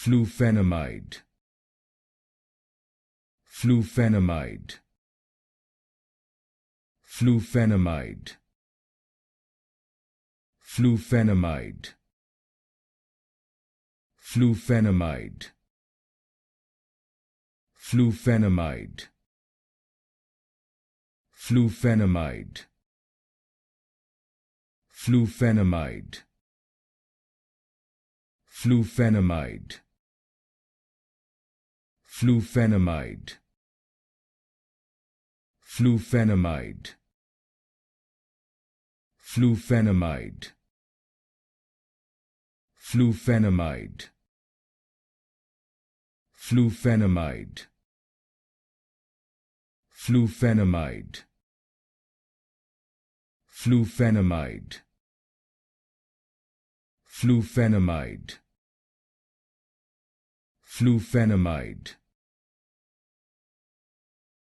Flufenamide, Flufenamide, Flufenamide, Flufenamide, Flufenamide, Flufenamide, Flufenamide, Flufenamide, Flufenamide, Flufenamide, Flufenamide, Flufenamide, Flufenamide, Flufenamide, Flufenamide, Flufenamide, Flufenamide, Flufenamide,